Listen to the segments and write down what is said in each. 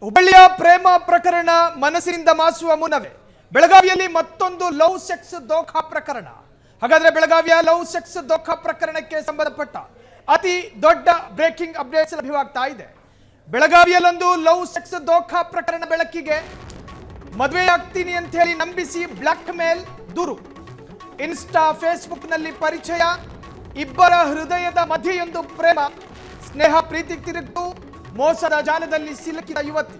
ಹುಬ್ಬಳ್ಳಿಯ ಪ್ರೇಮ ಪ್ರಕರಣ ಮನಸ್ಸಿನಿಂದ ಮಾಸುವ ಮುನ್ನವೇ ಬೆಳಗಾವಿಯಲ್ಲಿ ಮತ್ತೊಂದು ಲವ್ ಸೆಕ್ಸ್ ದೋಖಾ ಪ್ರಕರಣ. ಹಾಗಾದ್ರೆ ಬೆಳಗಾವಿಯ ಲವ್ ಸೆಕ್ಸ್ ದೋಖಾ ಪ್ರಕರಣಕ್ಕೆ ಸಂಬಂಧಪಟ್ಟ ಅತಿ ದೊಡ್ಡ ಬ್ರೇಕಿಂಗ್ ಅಪ್ಡೇಟ್ಸ್ ಲಭ್ಯವಾಗ್ತಾ ಇದೆ. ಬೆಳಗಾವಿಯಲ್ಲೊಂದು ಲವ್ ಸೆಕ್ಸ್ ದೋಖಾ ಪ್ರಕರಣ ಬೆಳಕಿಗೆ. ಮದುವೆ ಆಗ್ತೀನಿ ಅಂತ ಹೇಳಿ ನಂಬಿಸಿ ಬ್ಲಾಕ್ ಮೇಲ್ ದೂರು. ಇನ್ಸ್ಟಾ ಫೇಸ್ಬುಕ್ ನಲ್ಲಿ ಪರಿಚಯ, ಇಬ್ಬರ ಹೃದಯದ ಮಧ್ಯೆಯೊಂದು ಪ್ರೇಮ, ಸ್ನೇಹ ಪ್ರೀತಿ ತಿರುಗಿತು, ಮೋಸದ ಜಾಲದಲ್ಲಿ ಸಿಲುಕಿದ ಯುವತಿ.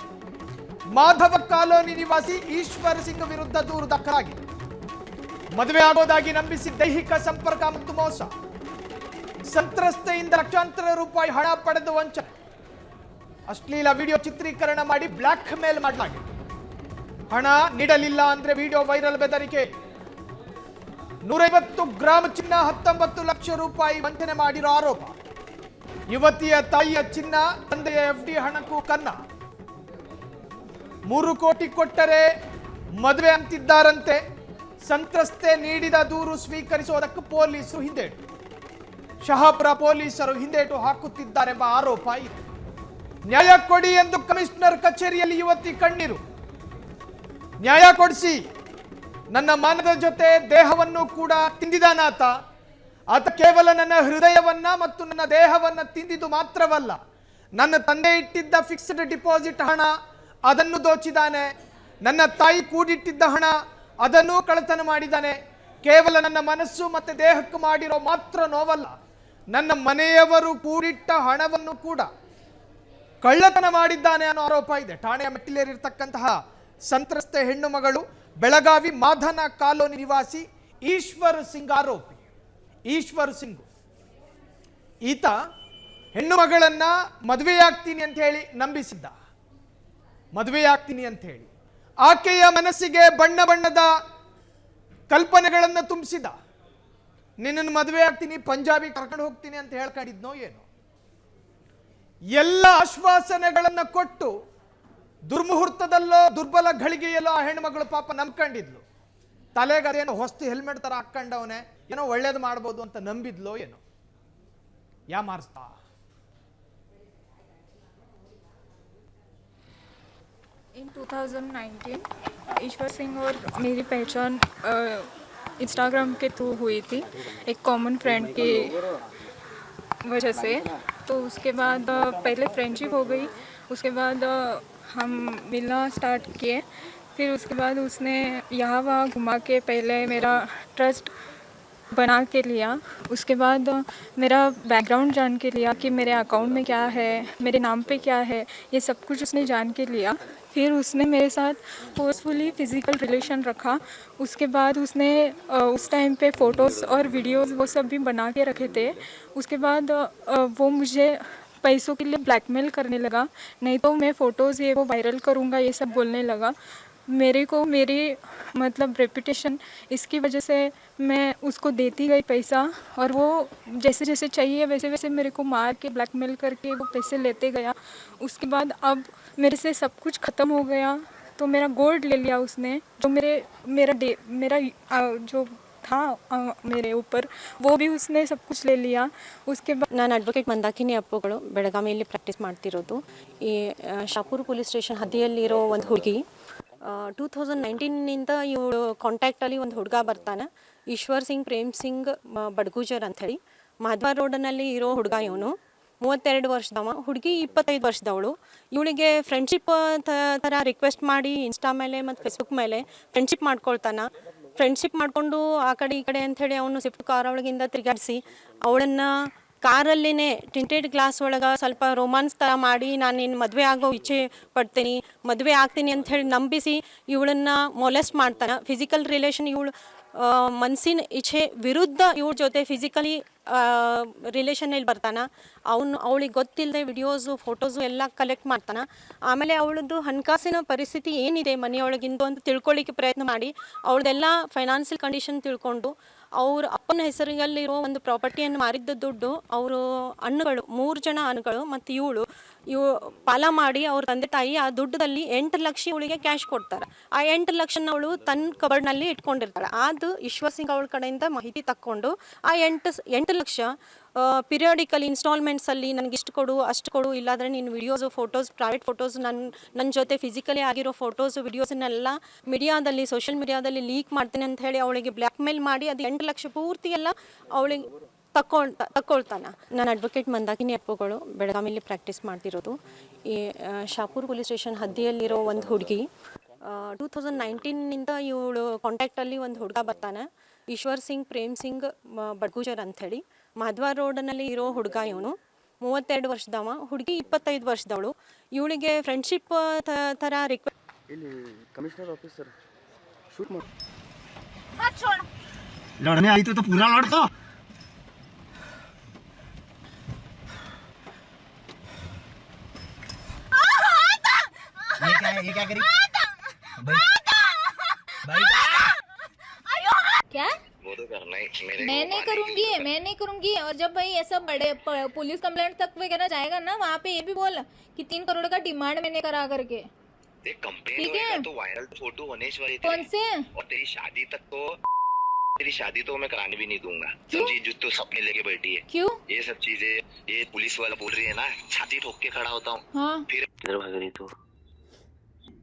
ಮಾಧವ ಕಾಲೋನಿ ನಿವಾಸಿ ಈಶ್ವರ್ ಸಿಂಗ್ ವಿರುದ್ಧ ದೂರು ದಾಖಲಾಗಿದೆ. ಮದುವೆ ಆಗೋದಾಗಿ ನಂಬಿಸಿ ದೈಹಿಕ ಸಂಪರ್ಕ ಮತ್ತು ಮೋಸ, ಸಂತ್ರಸ್ತೆಯಿಂದ ಲಕ್ಷಾಂತರ ರೂಪಾಯಿ ಹಣ ಪಡೆದು ವಂಚನೆ, ಅಶ್ಲೀಲ ವಿಡಿಯೋ ಚಿತ್ರೀಕರಣ ಮಾಡಿ ಬ್ಲಾಕ್ ಮೇಲ್ ಮಾಡಲಾಗಿದೆ. ಹಣ ನೀಡಲಿಲ್ಲ ಅಂದ್ರೆ ವಿಡಿಯೋ ವೈರಲ್ ಬೆದರಿಕೆ. 150 ಗ್ರಾಂ ಚಿನ್ನ, 19 ಲಕ್ಷ ರೂಪಾಯಿ ವಂಚನೆ ಮಾಡಿರೋ ಆರೋಪ. ಯುವತಿಯ ತಾಯಿಯ ಚಿನ್ನ, ತಂದೆಯ FD ಹಣಕ್ಕೂ ಕನ್ನ. 3 ಕೋಟಿ ಕೊಟ್ಟರೆ ಮದುವೆ ಅಂತಿದ್ದಾರಂತೆ. ಸಂತ್ರಸ್ತೆ ನೀಡಿದ ದೂರು ಸ್ವೀಕರಿಸುವುದಕ್ಕೆ ಪೊಲೀಸರು ಹಿಂದೇಟು. ಶಹಾಪುರ ಪೊಲೀಸರು ಹಿಂದೇಟು ಹಾಕುತ್ತಿದ್ದಾರೆಂಬ ಆರೋಪ ಇದೆ. ನ್ಯಾಯ ಕೊಡಿ ಎಂದು ಕಮಿಷನರ್ ಕಚೇರಿಯಲ್ಲಿ ಯುವತಿ ಕಣ್ಣೀರು. ನ್ಯಾಯ ಕೊಡಿಸಿ, ನನ್ನ ಮಾನದ ಜೊತೆ ದೇಹವನ್ನು ಕೂಡ ತಿಂದಿದಾನಾತ. ಆತ ಕೇವಲ ನನ್ನ ಹೃದಯವನ್ನ ಮತ್ತು ನನ್ನ ದೇಹವನ್ನ ತಿಂದಿದ್ದು ಮಾತ್ರವಲ್ಲ, ನನ್ನ ತಂದೆ ಇಟ್ಟಿದ್ದ ಫಿಕ್ಸ್ಡ್ ಡಿಪಾಸಿಟ್ ಹಣ ಅದನ್ನು ದೋಚಿದ್ದಾನೆ. ನನ್ನ ತಾಯಿ ಕೂಡಿಟ್ಟಿದ್ದ ಹಣ ಅದನ್ನು ಕಳ್ಳತನ ಮಾಡಿದ್ದಾನೆ. ಕೇವಲ ನನ್ನ ಮನಸ್ಸು ಮತ್ತೆ ದೇಹಕ್ಕೆ ಮಾಡಿರೋ ಮಾತ್ರ ನೋವಲ್ಲ, ನನ್ನ ಮನೆಯವರು ಕೂಡಿಟ್ಟ ಹಣವನ್ನು ಕೂಡ ಕಳ್ಳತನ ಮಾಡಿದ್ದಾನೆ ಅನ್ನೋ ಆರೋಪ ಇದೆ. ಠಾಣೆಯ ಮೆಟ್ಟಿಲೇರಿರ್ತಕ್ಕಂತಹ ಸಂತ್ರಸ್ತೆ ಹೆಣ್ಣು ಮಗಳು ಬೆಳಗಾವಿ ಮಾಧನ ಕಾಲೋನಿ ನಿವಾಸಿ ಈಶ್ವರ್ ಸಿಂಗ್ ಆರೋಪಿ. ಈಶ್ವರ್ ಸಿಂಗ್ ಈತ ಹೆಣ್ಣು ಮಗಳನ್ನ ಮದುವೆಯಾಗ್ತೀನಿ ಅಂತ ಹೇಳಿ ನಂಬಿಸಿದ್ದ. ಮದುವೆಯಾಗ್ತೀನಿ ಅಂತ ಹೇಳಿ ಆಕೆಯ ಮನಸ್ಸಿಗೆ ಬಣ್ಣ ಬಣ್ಣದ ಕಲ್ಪನೆಗಳನ್ನು ತುಂಬಿಸಿದ. ನಿನ್ನನ್ನು ಮದುವೆ ಆಗ್ತೀನಿ, ಪಂಜಾಬಿ ಕರ್ಕೊಂಡು ಹೋಗ್ತೀನಿ ಅಂತ ಹೇಳ್ಕೊಂಡಿದ್ನೋ ಏನೋ. ಎಲ್ಲ ಆಶ್ವಾಸನೆಗಳನ್ನ ಕೊಟ್ಟು ದುರ್ಮುಹೂರ್ತದಲ್ಲೋ ದುರ್ಬಲ ಘಳಿಗೆಯಲ್ಲೋ ಆ ಹೆಣ್ಮಗಳು ಪಾಪ ನಂಬ್ಕೊಂಡಿದ್ಲು. ತಲೆಗರೇನೋ ಹೊಸ್ತು ಹೆಲ್ಮೆಟ್ ತರ ಹಾಕೊಂಡವನೇ, ಏನೋ ಒಳ್ಳೇದು ಮಾಡ್ಬೋದು ಅಂತ ನಂಬಿದ್ಲೋ ಏನೋ. ಯಾಮಾರ್ಸ್ತಾ. In 2019 ईश्वर सिंह और मेरी पहचान इंस्टाग्राम के थ्रू हुई थी, एक कॉमन फ्रेंड की वजह से. तो उसके बाद पहले फ्रेंडशिप हो गई, उसके बाद हम मिलना स्टार्ट किए. फिर उसके बाद उसने यहाँ वहाँ घुमा के पहले मेरा ट्रस्ट बना के लिया. उसके बाद मेरा बैकग्राउंड जान के लिया कि मेरे अकाउंट में क्या है, मेरे नाम पे क्या है, ये सब कुछ उसने जान के लिया. फिर उसने मेरे साथ फोर्सफुली फ़िज़िकल रिलेशन रखा. उसके बाद उसने उस टाइम पे फ़ोटोज़ और वीडियोज़ वो सब भी बना के रखे थे. उसके बाद वो मुझे पैसों के लिए ब्लैकमेल करने लगा, नहीं तो मैं फ़ोटोज़ ये वो वायरल करूँगा, ये सब बोलने लगा. मेरे को मेरी मतलब रेपुटेशन इसकी वजह से मैं उसको देती गई पैसा, और वो जैसे जैसे चाहिए वैसे वैसे मेरे को मार के ब्लैकमेल करके वो पैसे लेते गया. उसके बाद अब मेरे से सब कुछ ख़त्म हो गया. तो मेरा गोल्ड ले लिया उसने, जो मेरा जो था मेरे ऊपर, वो भी उसने सब कुछ ले लिया. उसके बाद ನಾನು ಅಡ್ವೊಕೇಟ್ ಮಂದಾಕಿನಿ ಅಪ್ಪುಗಳು ಬೆಳಗಾವಿಯಲ್ಲಿ ಪ್ರಾಕ್ಟೀಸ್ ಮಾಡ್ತಿರೋದು. ಈ ಶಾಪುರ್ ಪೊಲೀಸ್ ಸ್ಟೇಷನ್ ಹದಿಯಲ್ಲಿರೋ ಒಂದು ಹುಡುಗಿ 2019ನಿಂದ ಇವಳು ಕಾಂಟ್ಯಾಕ್ಟಲ್ಲಿ ಒಂದು ಹುಡುಗ ಬರ್ತಾನೆ, ಈಶ್ವರ್ ಸಿಂಗ್ ಪ್ರೇಮ್ ಸಿಂಗ್ ಬಡ್ಗೂಜರ್ ಅಂಥೇಳಿ. ಮಾಧವ ರೋಡ್ನಲ್ಲಿ ಇರೋ ಹುಡುಗ ಇವನು. 32 ವರ್ಷದವ, ಹುಡುಗಿ 25 ವರ್ಷದವಳು. ಇವಳಿಗೆ ಫ್ರೆಂಡ್ಶಿಪ್ ಥರ ರಿಕ್ವೆಸ್ಟ್ ಮಾಡಿ ಇನ್ಸ್ಟಾ ಮೇಲೆ ಮತ್ತು ಫೇಸ್ಬುಕ್ ಮೇಲೆ ಫ್ರೆಂಡ್ಶಿಪ್ ಮಾಡ್ಕೊಳ್ತಾನೆ. ಫ್ರೆಂಡ್ಶಿಪ್ ಮಾಡಿಕೊಂಡು ಆ ಕಡೆ ಈ ಕಡೆ ಅಂಥೇಳಿ ಅವನು ಸ್ವಿಫ್ಟ್ ಕಾರ್ ಒಳಗಿಂದ ತಿರುಗಾಡಿಸಿ ಅವಳನ್ನು ಕಾರಲ್ಲಿನೇ ಟಿಂಟೆಡ್ ಗ್ಲಾಸ್ ಒಳಗೆ ಸ್ವಲ್ಪ ರೋಮಾನ್ಸ್ ಥರ ಮಾಡಿ, ನಾನು ನಿನ್ನ ಮದುವೆ ಆಗೋ ಇಚ್ಛೆ ಪಡ್ತೀನಿ, ಮದುವೆ ಆಗ್ತೀನಿ ಅಂಥೇಳಿ ನಂಬಿಸಿ ಇವಳನ್ನು ಮೊಲೆಸ್ಟ್ ಮಾಡ್ತಾನೆ. ಫಿಸಿಕಲ್ ರಿಲೇಷನ್ ಇವಳು ಮನಸ್ಸಿನ ಇಚ್ಛೆ ವಿರುದ್ಧ ಇವ್ರ ಜೊತೆ ಫಿಸಿಕಲಿ ರಿಲೇಷನಲ್ಲಿ ಬರ್ತಾನೆ. ಅವಳಿಗೆ ಗೊತ್ತಿಲ್ಲದೆ ವಿಡಿಯೋಸು ಫೋಟೋಸು ಎಲ್ಲ ಕಲೆಕ್ಟ್ ಮಾಡ್ತಾನೆ. ಆಮೇಲೆ ಅವಳದ್ದು ಹಣಕಾಸಿನ ಪರಿಸ್ಥಿತಿ ಏನಿದೆ ಮನೆಯೊಳಗಿಂದು ಅಂತ ತಿಳ್ಕೊಳ್ಳಿಕ್ಕೆ ಪ್ರಯತ್ನ ಮಾಡಿ ಅವಳದೆಲ್ಲ ಫೈನಾನ್ಷಿಯಲ್ ಕಂಡೀಷನ್ ತಿಳ್ಕೊಂಡು ಅವ್ರ ಅಪ್ಪನ ಹೆಸರಿನಲ್ಲಿರೋ ಒಂದು ಪ್ರಾಪರ್ಟಿಯನ್ನು ಮಾರಿದ್ದ ದುಡ್ಡು ಅವರು ಅಣ್ಣಗಳು 3 ಜನ ಅಣ್ಣಗಳು ಮತ್ತು ಇವು ಪಾಲ ಮಾಡಿ ಅವ್ರ ತಂದೆ ತಾಯಿ ಆ ದುಡ್ಡದಲ್ಲಿ 8 ಲಕ್ಷ ಇವಳಿಗೆ ಕ್ಯಾಶ್ ಕೊಡ್ತಾರೆ. ಆ 8 ಲಕ್ಷನ ಅವಳು ತನ್ನ ಕಬರ್ಡ್ನಲ್ಲಿ ಇಟ್ಕೊಂಡಿರ್ತಾಳೆ. ಅದು ಈಶ್ವರ್ ಸಿಂಗ್ ಅವಳ ಕಡೆಯಿಂದ ಮಾಹಿತಿ ತಕ್ಕೊಂಡು ಆ 8 ಲಕ್ಷ ಪಿರಿಯಾಡಿಕಲಿ ಇನ್ಸ್ಟಾಲ್ಮೆಂಟ್ಸಲ್ಲಿ ನನಗೆ ಇಷ್ಟು ಕೊಡು ಅಷ್ಟು ಕೊಡು, ಇಲ್ಲಾಂದರೆ ನೀನು ವಿಡಿಯೋಸು ಫೋಟೋಸ್ ಪ್ರೈವೇಟ್ ಫೋಟೋಸ್ ನನ್ನ ಜೊತೆ ಫಿಸಿಕಲಿ ಆಗಿರೋ ಫೋಟೋಸು ವಿಡಿಯೋಸನ್ನೆಲ್ಲ ಮೀಡಿಯಾದಲ್ಲಿ ಸೋಷಿಯಲ್ ಮೀಡಿಯಾದಲ್ಲಿ ಲೀಕ್ ಮಾಡ್ತೀನಿ ಅಂತ ಹೇಳಿ ಅವಳಿಗೆ ಬ್ಲ್ಯಾಕ್ ಮೇಲ್ ಮಾಡಿ ಅದು 8 ಲಕ್ಷ ಪೂರ್ತಿ ಎಲ್ಲ ಅವಳಿಗೆ ತಕ್ಕೊಳ್ತಾನೆ. ನಾನು ಅಡ್ವೊಕೇಟ್ ಮಂದಾಕಿನಿ ಅಪ್ಪುಗಳು, ಬೆಳಗಾವಿಯಲ್ಲಿ ಪ್ರಾಕ್ಟೀಸ್ ಮಾಡ್ತಿರೋದು. ಈ ಶಾಪುರ್ ಪೊಲೀಸ್ ಸ್ಟೇಷನ್ ಹದ್ದಿಯಲ್ಲಿರೋ ಒಂದು ಹುಡುಗಿ 2019ನಿಂದ ಇವಳು ಕಾಂಟ್ಯಾಕ್ಟಲ್ಲಿ ಒಂದು ಹುಡುಗ ಬರ್ತಾನೆ, ಈಶ್ವರ್ ಸಿಂಗ್ ಪ್ರೇಮ್ ಸಿಂಗ್ ಬಡ್ಗೂಜರ್ ಅಂಥೇಳಿ. ಮಾಧವಾರ ರೋಡ್ನಲ್ಲಿ ಇರೋ ಹುಡುಗ ಇವನು, 32 ವರ್ಷದವ, ಹುಡುಗಿ 25 ವರ್ಷದವಳು. ಇವಳಿಗೆ ಫ್ರೆಂಡ್ಶಿಪ್ ಥರ ರಿಕ್ವೆಸ್ಟ್. ಇಲ್ಲಿ ಕಮಿಷನರ್ ಆಫೀಸರ್ ಶೂಟ್ ಮಾಡಿ लड़ने आई तो पूरा लड़ तो ये क्या करी क्या? वो तो करना ही मेरे मैं नहीं करूंगी। और जब भाई ऐसा बड़े पुलिस कंप्लेंट तक वगैरह जाएगा ना, वहाँ पे ये भी बोल कि 3 करोड़ का डिमांड मैंने करा करके। कंप्लेंट ठीक है? होएगा तो वायरल फोटो होने वाली थी। कौन से? और तेरी शादी तो मैं कराने भी नहीं दूंगा। समझी? जो तो सपने लेके बैठी है, क्यों? ये सब चीजें ये पुलिस वाला बोल रही है ना, छाती ठोक के खड़ा होता हूँ। हाँ, फिर किधर भाग रही तू?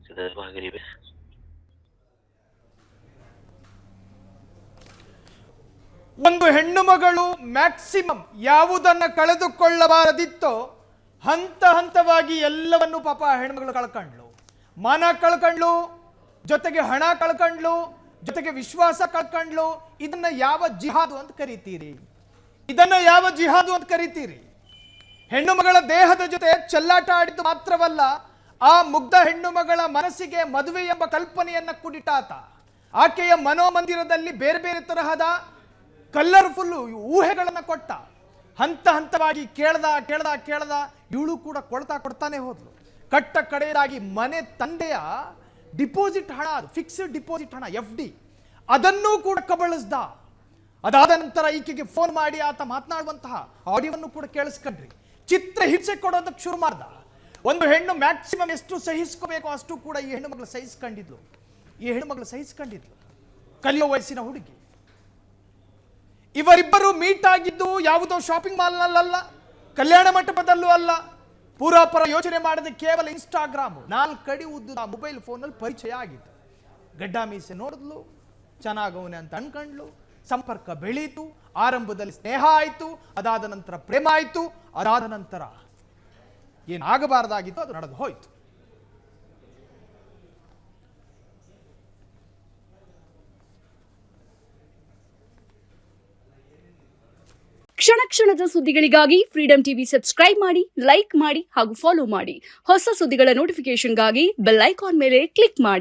किधर भाग रही बे? ಒಂದು ಹೆಣ್ಣು ಮಗಳು ಮ್ಯಾಕ್ಸಿಮಮ್ ಯಾವುದನ್ನ ಕಳೆದುಕೊಳ್ಳಬಾರದಿತ್ತೋ ಹಂತ ಹಂತವಾಗಿ ಎಲ್ಲವನ್ನು ಪಾಪ ಹೆಣ್ಮಗಳು ಕಳ್ಕೊಂಡ್ಲು. ಮಾನ ಕಳ್ಕೊಂಡ್ಲು, ಜೊತೆಗೆ ಹಣ ಕಳ್ಕೊಂಡ್ಲು, ಜೊತೆಗೆ ವಿಶ್ವಾಸ ಕಳ್ಕೊಂಡ್ಲು. ಇದನ್ನ ಯಾವ ಜಿಹಾದು ಅಂತ ಕರೀತೀರಿ? ಹೆಣ್ಣು ಮಗಳ ದೇಹದ ಜೊತೆ ಚೆಲ್ಲಾಟ ಆಡಿದ್ದು ಮಾತ್ರವಲ್ಲ, ಆ ಮುಗ್ಧ ಹೆಣ್ಣು ಮಗಳ ಮನಸ್ಸಿಗೆ ಮದುವೆ ಎಂಬ ಕಲ್ಪನೆಯನ್ನ ಕುಡಿಟಾತ. ಆಕೆಯ ಮನೋಮಂದಿರದಲ್ಲಿ ಬೇರೆ ಬೇರೆ ತರಹದ ಕಲರ್ಫುಲ್ ಊಹೆಗಳನ್ನ ಕೊಟ್ಟ. ಹಂತ ಹಂತವಾಗಿ ಕೇಳ್ದ ಇವಳು ಕೂಡ ಕೊಡ್ತಾನೆ ಹೋದ್ಲು. ಕಟ್ಟ ಕಡೆಯದಾಗಿ ಮನೆ ತಂದೆಯ ಡಿಪಾಸಿಟ್ ಹಣ, ಅದು ಫಿಕ್ಸ್ಡ್ ಡಿಪಾಸಿಟ್ ಹಣ, FD, ಅದನ್ನೂ ಕೂಡ ಕಬಳಿಸ್ದ. ಅದಾದ ನಂತರ ಈಕೆಗೆ ಫೋನ್ ಮಾಡಿ ಆತ ಮಾತನಾಡುವಂತಹ ಆಡಿಯೋವನ್ನು ಕೂಡ ಕೇಳಿಸ್ಕೊಂಡ್ರಿ. ಚಿತ್ರ ಹಿಂಸೆ ಕೊಡೋದಕ್ಕೆ ಶುರು ಮಾಡ್ದ. ಒಂದು ಹೆಣ್ಣು ಮ್ಯಾಕ್ಸಿಮಮ್ ಎಷ್ಟು ಸಹಿಸ್ಕೋಬೇಕು ಅಷ್ಟು ಕೂಡ ಈ ಹೆಣ್ಣು ಮಗಳು ಸಹಿಸ್ಕೊಂಡಿದ್ಲು. ಕಲಿಯೋ ವಯಸ್ಸಿನ ಹುಡುಗಿ. ಇವರಿಬ್ಬರು ಮೀಟ್ ಆಗಿದ್ದು ಯಾವುದೋ ಶಾಪಿಂಗ್ ಮಾಲ್ನಲ್ಲ, ಕಲ್ಯಾಣ ಮಂಟಪದಲ್ಲೂ ಅಲ್ಲ. ಪೂರಾಪರ ಯೋಚನೆ ಮಾಡದೆ ಕೇವಲ ಇನ್ಸ್ಟಾಗ್ರಾಮ್ 4 ಅಡಿ ಉದ್ದ ಮೊಬೈಲ್ ಫೋನಲ್ಲಿ ಪರಿಚಯ ಆಗಿತ್ತು. ಗಡ್ಡ ಮೀಸೆ ನೋಡಿದ್ಲು, ಚೆನ್ನಾಗವನೆ ಅಂತ ಅನ್ಕೊಂಡ್ಲು. ಸಂಪರ್ಕ ಬೆಳೀತು. ಆರಂಭದಲ್ಲಿ ಸ್ನೇಹ ಆಯಿತು, ಅದಾದ ನಂತರ ಪ್ರೇಮ ಆಯಿತು, ಅದಾದ ನಂತರ ಏನಾಗಬಾರ್ದಾಗಿತ್ತು ಅದು ನಡೆದು ಹೋಯ್ತು. ಕ್ಷಣ ಕ್ಷಣದ ಸುದ್ದಿಗಳಿಗಾಗಿ ಫ್ರೀಡಂ ಟಿವಿ ಸಬ್ಸ್ಕ್ರೈಬ್ ಮಾಡಿ, ಲೈಕ್ ಮಾಡಿ ಹಾಗೂ ಫಾಲೋ ಮಾಡಿ. ಹೊಸ ಸುದ್ದಿಗಳ ನೋಟಿಫಿಕೇಶನ್ಗಾಗಿ ಬೆಲ್ ಐಕಾನ್ ಮೇಲೆ ಕ್ಲಿಕ್ ಮಾಡಿ.